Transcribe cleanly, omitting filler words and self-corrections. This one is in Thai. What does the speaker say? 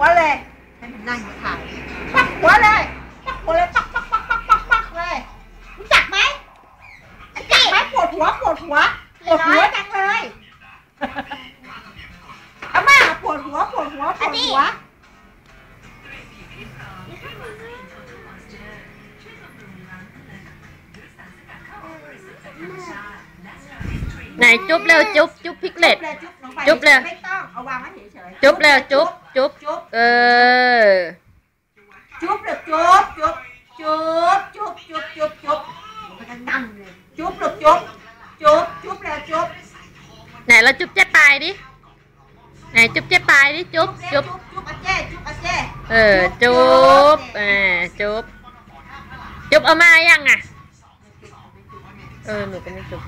หัวเลยให้มันนั่งถ่ายปักหัวเลยปักหัวเลยปักเลยรู้จักไหมจักไหมปวดหัวจังเลยอาม่าปวดหัวไหนจุ๊บเร็วจุ๊บพริกเล็ดจุ๊บเร็วไม่ต้องเอาวางไว้เฉยๆจุ๊บเร็วจุ๊บจุ๊บจุ๊บเร็วจุ๊บมันจะนั่งเลยจุ๊บเร็วจุ๊บแล้วจุ๊บไหนเราจุ๊บเจ๊ปลายดิไหนจุ๊บเจ๊ปลายดิจุ๊บจุ๊บอาเจ้จุ๊บจุ๊บเอามายังอ่ะหนูก็ไม่จุ๊บ